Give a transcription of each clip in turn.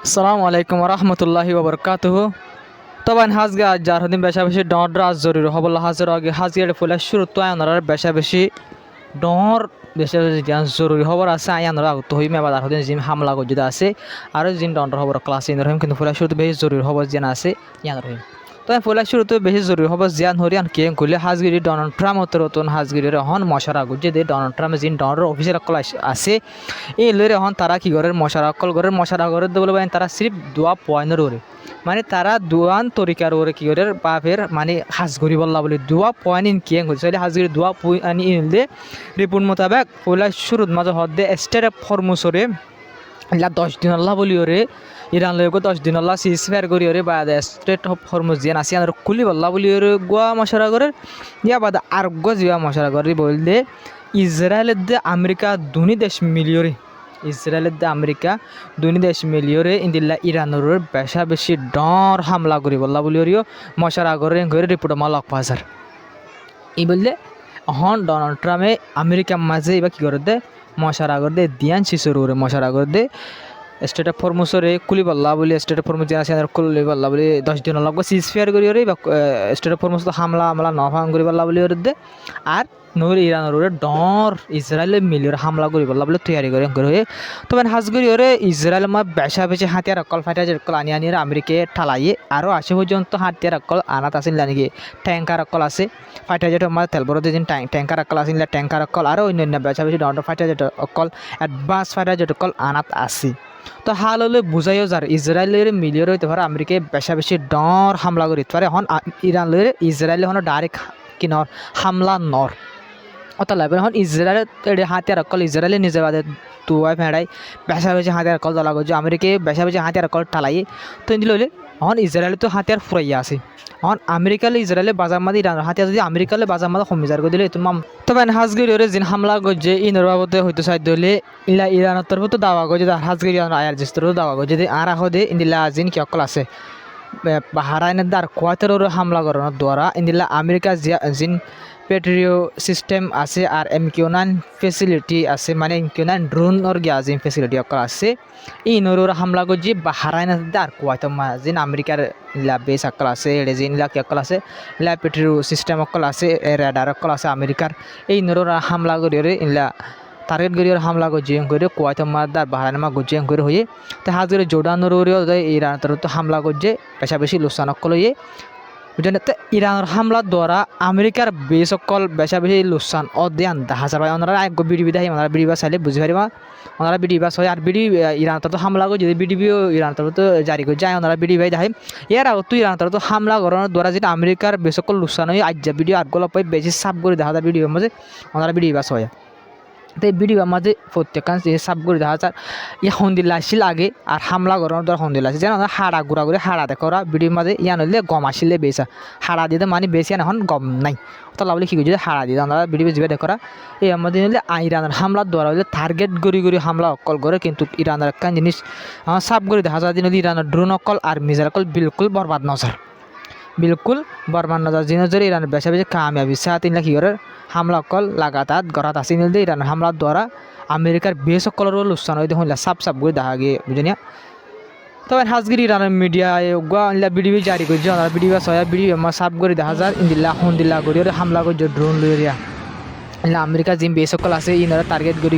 আসসালামু আলাইকুম রহমতুল্লাহি ওবরকাতুহু। তবান হাজগা যার হদিন বেশা বেশি ডর রাজ জরুরি হবল হাজের আগে হাজির ফুলে শুরু তো আয়নার বেশা বেশি ডর বেশা বেশি জ্ঞান জরুরি খবর আছে আয়নার আগত হই মেবা আর হদিন জিম হামলা গজিত আছে আর জিন ডর খবর ক্লাস ইন রহিম কিন্তু ফুলে শুরু বেশি জরুরি খবর যেন আছে ইয়ান রহিম তো ফুলে শুরুতে বেশি জরুরি খবর জিয়ান হরিয়ান কে করলে হাজগিরি ডনাল্ড ট্রাম্প নতুন হাজগিরির হন মশার আগত যে ডনাল্ড ট্রাম্প জিন ডনের অফিসের ক্লাস আছে এই লইরে হন তারা কি করে মশার অকল করে মশার আগরে বলবেন তারা সির্ফ দোয়া পয়েন্টের ওরে মানে তারা দুয়ান তরিকার ওরে কি করে বাপের মানে হাজগরি বললা বলে দোয়া পয়েন্ট ইন কিয়ে করছে হাজগরি দোয়া পয়েন্ট ইন দে রিপোর্ট মোতাবেক পয়লা শুরুত মাঝে হদ্দে স্টেট ফরমুসরে ইলা 10 দিন আল্লাহ বলি ওরে ইরান লইগো 10 দিন আল্লাহ সিজ ফেয়ার করি ওরে বাদ স্টেট অফ হরমুজ জিয়ান আসিয়ান কুলি বল্লা বলি ওরে গোয়া মশারা করে ইয়া বাদ আর গো জিয়া মশারা করে বললে ইসরায়েলের দে আমেরিকা দুনি দেশ মিলিয়রে ইসরায়েলের দে আমেরিকা দুনি দেশ মিলিয়রে ইন্দিল্লা ইরানের বেশা বেশি ডর হামলা করি বল্লা বলি ওরিও মশারা করে ঘরে রিপোর্ট মালক বাজার এই বললে হন ডোনাল্ড ট্রাম্পে আমেরিকা মাঝে এবার কী করে দে মশার আগর দে দিয়ান শিশুর ওরে মশার আগর দে স্টেট অফ ফরমুসরে কুলি বল্লা বলি স্টেট অফ ফরমুস আছে কুলি বল্লা বলি 10 দিন লাগবে সিজ ফেয়ার করি ওরে বা স্টেট অফ ফরমুস হামলা আমলা নভাং করি বল্লা বলি ওরে দে আর নূর ইরানের ওরে ডর ইসরায়েলে মিলিয়র হামলা করি বল্লা বলে তৈরি করে হয়ে তবে হাজগরি ওরে ইসরায়েল মা বেশা বেশি হাতিয়ার অকল ফাইটার অকল আনি আনি আমেরিকে ঠালাইয়ে আরও আসে পর্যন্ত হাতিয়ার অকল আনাত আসিল নাকি ট্যাঙ্কার অকল আছে ফাইটার জেট আমার তেলবর দিন ট্যাঙ্কার অকল আসিল ট্যাঙ্কার অকল আরও অন্যান্য বেশা বেশি ডর ফাইটার জেট অকল অ্যাডভান্স ফাইটার জেট অকল আনাত আসি তো হাল হলে বুঝাইও যার ইসরায়েলের মিলিয়র হইতে পারে আমেরিকায় বেশা বেশি ডর হামলা করি পারে হন ইরান লইরে ইসরায়েলে হন ডাইরেক্ট কি নর হামলা নর অত লাগবে হন ইসরায়েলের হাতিয়ার অকল ইসরায়েলে নিজে বাদে তুয়াই ফেড়াই বেশা বেশি হাতিয়ার অকল জ্বলা করছে আমেরিকায় বেশা বেশি হাতিয়ার অকল ঠালাই তো ইন্দি লইলে হন ইসরায়েলে তো হাতিয়ার ফুরাইয়া আছে হন আমেরিকালে ইসরায়েলে বাজার মাদি ইরান হাতিয়ার যদি আমেরিকালে বাজার মাদে কমিজার করে দিলে তোমার তবে হাজগিরি ওরে জিন হামলা করছে ইনর বাবদে হয়তো সাধ্য হলে ইলা ইরানের তরফ তো দাওয়া করছে হাজগিরি আয়ার জিস্তর দাওয়া করছে আর হদে ইন্দিলা জিন কি অকল আছে বাহারাইনের দ্বার কোয়াতের হামলা করানোর দ্বারা ইন্দিলা আমেরিকা জিন পেট্রিও সিস্টেম আছে আর MQ-9 ফেসিলিটি আছে মানে MQ-9 ড্রোন ওর গিয়া জিন ফেসিলিটি অকল আছে ই নরুর হামলা করছি বাহারাইনের দ্বার কোয়াতে জিন আমেরিকার ইলা বেস অকল আছে এড়ে জিন ইলা কি অকল আছে ইলা পেট্রিও সিস্টেম অকল আছে রেডার অকল আছে আমেরিকার এই নরুর হামলা করিয়ে ইলা টার্গেট গড়িয়ে হামলা করছে করে কোয়াতে মারদার বাহারাইন মা গুজিয়ে করে হয়ে তো হাজরে জোর্ডান নরুরিও ইরান তো হামলা করছে বেশা বেশি লোকসান অকল হয়ে বুঝলেন তো ইরানের হামলার দ্বারা আমেরিকার বেশ সকল বেশা বেশি লোকসান অধ্যায়ন দেখা যাবে ওনারা এক বিডিবি দেয় ওনারা বিডিবা চাইলে বুঝতে পারিবা ওনারা বিডিবা হয় আর ইরান তো হামলা করে যদি বিডিবিও ইরান তো জারি করে যায় ওনারা বিডিবাই দেখায় এর আগে তো ইরান তো হামলা করানোর দ্বারা যেটা আমেরিকার বেশ সকল লোকসান হয়ে আজ্জা ভিডিও আটগুলো পাই বেশি সাপ করে দেখা যায় ভিডিওর মাঝে ওনারা বিডিবাস হয় তো এই ভিডিও মাঝে প্রত্যেকখান সাপ করে দেখা যায় সন্দিল্লা আসছিল আগে আর হামলা করানোর দ্বারা সন্দিল্লা আসছে যেন হাড়া গুড়া করে হাড়া দেখো ওরা ভিডিওর মাঝে ইয়ান হলে গম আসলে বেসা হাড়া দিতে মানে বেশি এখন গম নাই তাহলে বলে কী করছে হাড়া দিয়ে আমরা ভিডিও বেশি দেখরা এই আমাদের হলে ইরানের হামলার দ্বারা হলে টার্গেট গড়ি গড়ি হামলা অকল করে কিন্তু ইরানের একটা জিনিস সাপ করে দেখা যায় দিন ইরানের ড্রোন অকল আর মিজাইল অকল বিলকুল বরবাদ নজর বিলকুল বরবাদ নজর জিনিস ইরানের বেশা বেশি কামিয়াবি সাথ ইনলা কী করে হামলা অকল লাগাতার গড়াত আসি নিলে ইরানের হামলার দ্বারা আমেরিকার বেশ সকলেরও লোকসান হয়ে দেখুন সাপ সাপ করে দেখা গিয়ে বুঝে তবে হাজগিরি ইরানের মিডিয়ায় ইলা বিডিবি জারি করছে ওনারা বিডিবা ছয়া বিডিবি আমার সাপ করে দেখা যায় ইন্দিল্লা হন্দিল্লা করি হামলা করছে ড্রোন লইয়া ইলা আমেরিকা জিম বেশ সকল আছে ইনারা টার্গেট করি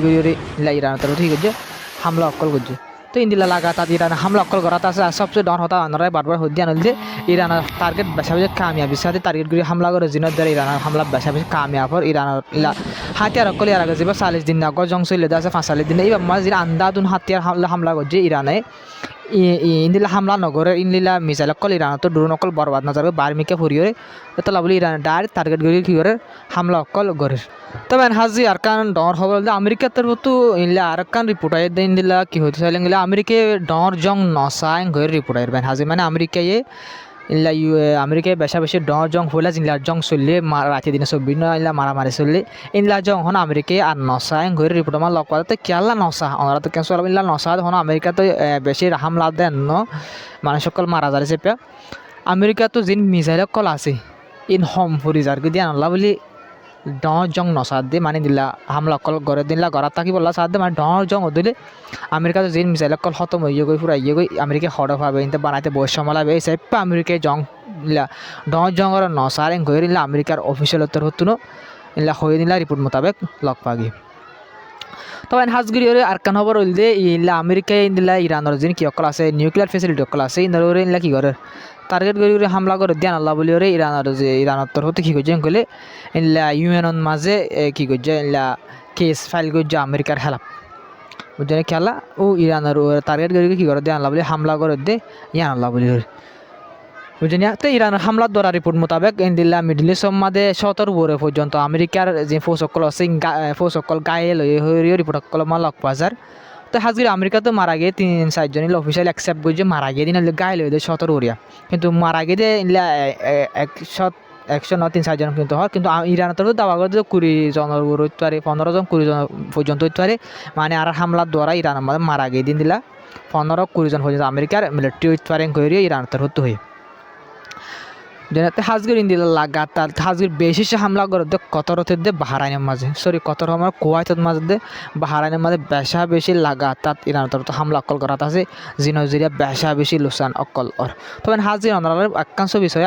ইলা ইরানের তরফ ঠিক আছে হামলা অকল করছে তো ইন্দিল্লা লাগাতার ইরানের হামলা অকল করাত আছে আর সবচেয়ে ডর হতা ওনারা বারবার হদ্দি আনল যে ইরানের টার্গেট বেশা বেশি কামিয়াবি সাথে টার্গেট করে হামলা করে জিনের দ্বারা ইরানের হামলা বেশা বেশি কামিয়াব ইরানের ইলা হাতিয়ার অকল ইয়ার আগে যাবে 40 দিন আগে জং চলে আছে 45 দিন এইবার মাঝে আন্দাদুন হাতিয়ার হামলা করছে ইরানে ইন্দিলা হামলা নগরে ইনলিলা মিসাইল অকল ইরান তো ড্রোন অকল বরবাদ না যাবে বার্মিকে ফুরিয়ে তো বলি ইরান ডাইরেক্ট টার্গেট করে কি করে হামলা অকল গড়ের তবে হাজি আর কান ডর হবে আমেরিকার তরফ তো ইনলা আর কান রিপোর্ট আয় দেন দিলা কি হইতে চাইলেন গেলে আমেরিকায় ডর জং নসাং ঘরে রিপোর্ট আয় হাজি মানে আমেরিকায় ইলা আমেরিকায় বেশা বেশি ডর জং হইলা ইনলা জং চললে রাতে দিনে সব বিভিন্ন ইলা মারামারি চললে ইনলা জং হন আমেরিকায় আর নসাং ঘরে রিপোর্ট আমার লগ পাতে কেলা নসা ওনারা তো কেন ইনলা নসা হন আমেরিকা তো বেশি হামলা দেন ন মানুষ সকল মারা যারে চেপে আমেরিকা তো জিন মিসাইল কল আছে ইন হম ফুরি যার কি দিয়ে আনলা বলি ডর জং নসাদ দে মানে দিলা হামলা কল গড়ে দিলা গড়া থাকি বললা সাদ দে মানে ডর জং দিলে আমেরিকা তো জিন মিসাইল কল খতম হয়ে গই পুরা ইয়ে গই আমেরিকা হড় পাবে ইনতে বানাইতে বয়স সমলাবে এই সাইড আমেরিকা জং ইলা ডর জংর নসারেন গইরিলা আমেরিকার অফিসিয়াল উত্তর হতুনো ইলা হয়ে দিলা রিপোর্ট মোতাবেক লক পাগি তবে হাজগিরি আরকান খবর হইল দে ইলা আমেরিকায় ইন্দিলা ইরানের জিন কি অকল আছে নিউক্লিয়ার ফেসিলিটি অকল আছে ইন্দোরে ইলা কি করে টার্গেট করে হামলা করে দিয়ান আল্লাহ বলি ওরে ইরানের যে ইরানের তরফতে কি করছে কইলে ইলা ইউএনর মাঝে কি করছে ইলা কেস ফাইল করছে আমেরিকার খেলা বুঝছেন খেলা ও ইরানের টার্গেট করে কি করে দিয়ান আল্লাহ বলি হামলা করে দে ইয়ান আল্লাহ বলি ওরে বুঝছেন তো ইরানের হামলার দ্বারা রিপোর্ট মোতাবেক ইন্দিল্লা মিডল ইস্ট মাঝে 17 বরে পর্যন্ত আমেরিকার যে ফৌজ সকল আছে ফৌজ সকল গায়ে লই রিপোর্ট সকল লক পাজার তো হাজগির আমেরিকা তো মারা গিয়ে 3-4 জন অফিসিয়াল অ্যাকসেপ্ট করছে মারা গিয়ে দিন গায়ে লই 17 ওরিয়া কিন্তু মারা গিয়ে ইলা 100 জন কিন্তু হয় কিন্তু ইরান তো দাবা করে 20 জনের উপর হইতে পারে 15 জন 20 জন পর্যন্ত হইতে পারে মানে আর হামলার দ্বারা ইরানের মধ্যে মারা গিয়ে দিন দিলা 15-20 জন পর্যন্ত আমেরিকার মিলিটারি হইতে পারে করে ইরান তোর হতে হয় যেনাতে হাজগির ইন্দিলা লাগাতার হাজগির বেশি হামলা করে দে কতরতের দে বাহারাইনের মাঝে কতর আমার কুয়াইতের মাঝে দে বাহারাইনের মাঝে বেশি লাগাতার ইরান তরফ হামলা অকল করাত আছে জিনজিরিয়া বেশি লুসান অকল অর তবে হাজির অনার একাংশ বিষয়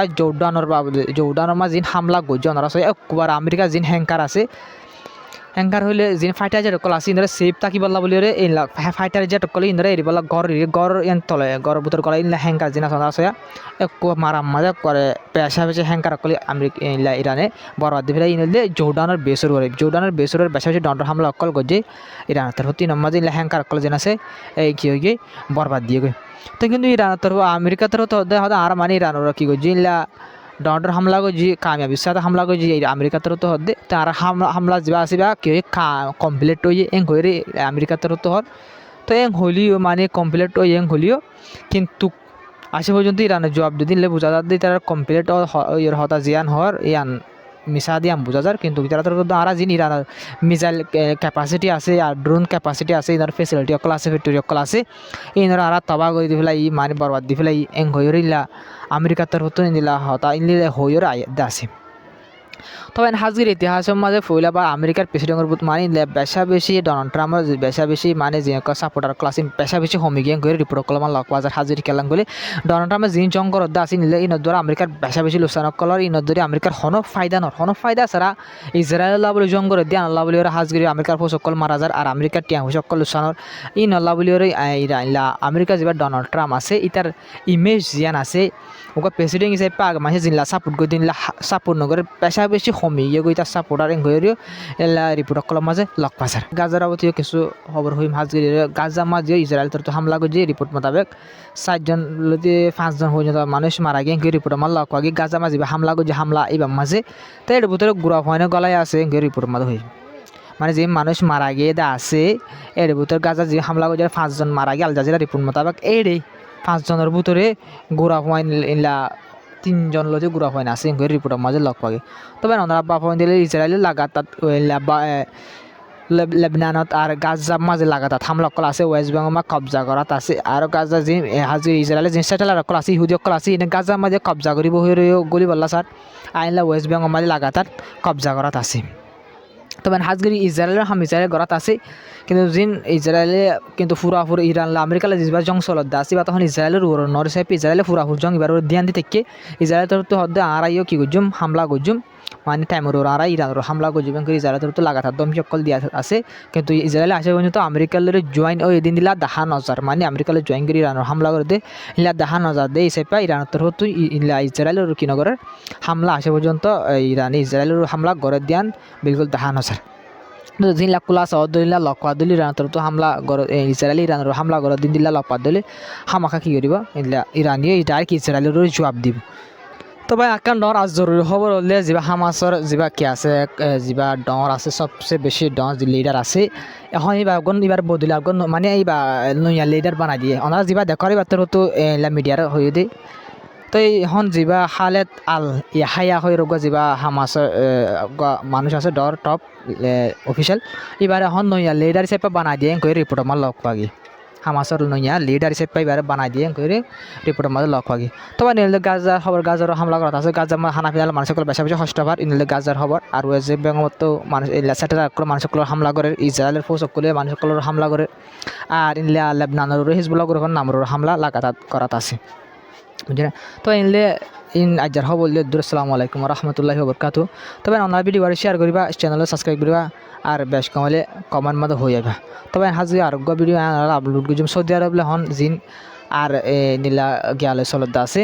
জৌডানোর মাঝে জিন হামলা গজ্জ অনার একবার আমেরিকা জিন হ্যাঙ্কার আছে হ্যাঙ্কার হইলে যিনি ফাইটার জেট কল আছে ইন্দরে সেফ থাকি বললা বলি রে এই ফাইটার জেট কল ইন্দরে এরি বললা গড় এন তলে গড় ভিতর কল ইনলা হ্যাঙ্কার জিনা সদা আছে এক মারা মাঝে করে পেশা হ্যাঙ্কার কল আমেরিকা ইরানে বরবাদ দিবে ইনলে জর্ডানের বেসরের বেশা ডন্ডর হামলা অকল গজে ইরান তার হতি নমাজে ইনলা হ্যাঙ্কার কল জিনা আছে এই কি হয়ে বরবাদ দিয়ে গই তো কিন্তু ইরান তোর আমেরিকা তোর তো আর মানে ইরানের কি গজি ইনলা ডন্ডর হামলা গজি কামিয়াবির সাথে হামলা গজি আমেরিকা তোর তো হদে তার হামলা যা আসবা কি কমপ্লিট হয়ে এং হয়ে আমেরিকা তোর তো হর তো এং হলিও মানে কমপ্লিট হয়ে এং হলিও কিন্তু আসে পর্যন্ত ইরানের জবাব দিলে বোঝা যাচ্ছে তারা কমপ্লিট হতা জিয়ান হর ইয়ান মিশা দিয়ে বোঝা যার কিন্তু তারা তোর আর যিনি ইরানের মিসাইল ক্যাপাসিটি আছে আর ড্রোন ক্যাপাসিটি আছে ইনার ফেসিলিটি অকল আছে ফ্যাক্টরি অকল আছে ইনারা আর তবা করে দি ফেলাই মানে বরবাদ দি ফেলাই এং হয়ে ইলা আমেরিকার তরফ নিলা হতা ইনলে হয়ে আছে তবে হাজির ইতিহাসের মাঝে ফইলা বা আমেরিকার প্রেসিডেন্টের বুত মানে বেশি ডোনাল্ড ট্রাম্পের বেশি মানে যে সাপোর্টার ক্লাস বেশি হমি গিয়ে করে রিপোর্ট কলমান লক বাজার হাজির খেলাম বলে ডোনাল্ড ট্রাম্পের জিন জঙ্গর আসি নিলে ইনর দ্বারা আমেরিকার বেশি লোকসানক কলর ইনর দ্বারা আমেরিকার হনক ফায়দা ছাড়া ইসরায়েল আল্লাহ বলে জঙ্গর দিয়ে আল্লাহ বলি ওরা হাজির আমেরিকার ফসকল মারা যার আর আমেরিকার টিয়াং ফসকল লোকসানর ইন আল্লাহ বলি ওরা আমেরিকা যেবার ডোনাল্ড ট্রাম্প আছে ইতার ইমেজ জিয়ান আছে ওকে প্রেসিডেন্ট হিসেবে পাগ মাসে জিনলা সাপোর্ট করে দিনলা সাপোর্ট নগরের বেশি কমি গই তার সাপোর্টার এং হয়ে এলা রিপোর্ট কলম মাঝে লক পাচার গাজার আবতীয় কিছু খবর হই হাজগির গাজা মাঝে ইসরায়েল তোর তো হামলা করছে রিপোর্ট মোতাবেক 4 জন 5 জন পর্যন্ত মানুষ মারা গিয়ে রিপোর্ট আমার লক পাগি গাজা মাঝে হামলা করছে হামলা এবার মাঝে তাই এর ভিতরে গুড়া ফয়নে গলায় আছে রিপোর্ট মাঝে হই মানে যে মানুষ মারা গিয়ে আছে এর ভিতরে গাজা যে হামলা করছে 5 জন মারা গিয়ে আল জাজিরা রিপোর্ট মোতাবেক এই 5 জনের ভিতরে গুড়া ফয়ন ইলা 3 জন লোকে গুড়া হয় না আছে রিপোর্টের মাঝে লক পাগে তবে ওনারা বাফন দিলে ইসরায়েলে লাগাতার লেবনানত আর গাজার মাঝে লাগাতার হামলা কল আছে ওয়েস্ট বেঙ্গল কবজা করাত আছে আর গাজা যে হাজির ইসরায়েলে যে স্যাটেলাইট কল আছে ইহুদি কল আছে গাজার মাঝে কবজা করিব হয়ে গলি বললা স্যার আইনলা ওয়েস্ট বেঙ্গল মাঝে লাগাতার কবজা করাত আছে তবে হাজগিরি ইসরায়েলের ইসরায়েলের গড়াত আছে কিন্তু জিন ইসরায়েলে কিন্তু ফুরাফুর ইরান আমেরিকালে যেবার জং চলত আছে বা তখন ইসরায়েলের নর সাহেব ইসরায়েলে ফুরাফুর জং এবার ধ্যান দি থেকে ইসরায়েল তরফ তো হদ্দে আড়াইও কি করছুম হামলা করছুম মানে টাইমের আড়া ইরানের হামলা করছুম ইসরায়েল তরফ তো লাগাতার দম চক্কল দিয়া আছে কিন্তু ইসরায়েলে আসে পর্যন্ত আমেরিকালের জয়েন ও এদিন দিলা 10,000 মানে আমেরিকালে জয়েন করে ইরানের হামলা করে দে ইলা 10,000 দে হিসেবে ইরানের তরফ তো ইসরায়েলের কি নগরের হামলা আসে পর্যন্ত ইসরায়েলের হামলা করে দিয়ান বিলকুল 10,000 দিন লাখ কুলা সহ দিলা লকপা দিলি ইরান তরফ তো হামলা ইসরায়েলি ইরানের হামলা করে দিন দিলা লকপা দিলে হামাখা কি করিব ইরানিয়ে এটা আর কি ইসরায়েলের জবাব দিব তবে আকান ডর আজ জরুরি খবর হলে যা হামাসর যা কি আছে যা ডর আছে সবচেয়ে বেশি ডর লিডার আছে এখন এবার বদলে মানে এইবার নয়া লিডার বানাই দিয়ে ওনারা যা দেখার এবার তোর তো মিডিয়ার হয়ে দিয়ে তো এখন যা খালেদ আল ইয়াহায়া হয়ে রোগ যা হামাসর মানুষ আছে ডর টপ অফিসিয়াল এবার এখন নয়া লিডার হিসেবে বানাই দিয়ে রিপোর্ট আমার লগ পাগি হামাসর নইয়া লিডার হিসেবে পাইবার বানাই দিয়ে করে রিপোর্টের মাঝে লক পাগি তবে নিলে গাজা খবর গাজার হামলা করা আছে গাজা হানাফিয়াল মানুষগুলো বেশি বেশি হষ্ট হবার ইনলে গাজার খবর আর ওই যে বেঙ্গমত মানুষ লেসাটের মানুষগুলোর হামলা করে ইসরায়েলের ফৌজকলে মানুষগুলোর হামলা করে আর ইনলে লেবনানের হিজবুল্লাহ গ্রহণ নামর হামলা লাগাতার করাত আছে বুঝলেন তো ইনলে আজার হব বললে আসসালামু আলাইকুম রহমতুল্লাহি বরকাতু তবে অনলাইন ভিডিও শেয়ার করিবা চ্যানেল সাবস্ক্রাইব করিবা আর বেশ কমলে কমেন্ট মধ্যে হয়ে যাবে তবে হাজি আরোগ্য ভিডিও আপলোড করছি সৌদি আরব হন জিন আর নীলা গিয়ালে চলতা আছে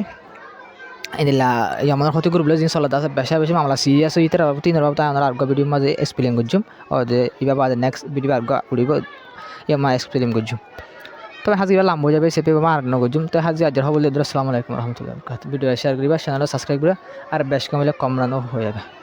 এদিলা আমার ক্ষতি করবলে জিন চলতা আছে বেশা বেশি মামলা সিরিয়াস ইতার তিনের বাবু তাই আরোগ্য ভিডিওর মাঝে এক্সপ্লেন করছুম ও যে এবার বাদে নেক্সট ভিডিও আরোগ্য উড়িব মা এক্সপ্লেন করছুম তবে হাজি লাম হয়ে যাবে সেপে আর নগজুম তো হাজি আজার হবলে আসসালামু আলাইকুম রহমতুল্লাহ ভিডিও শেয়ার করিবা চ্যানেল সাবস্ক্রাইব করিবা আর বেশ কমলে কম রানো হয়ে যাবে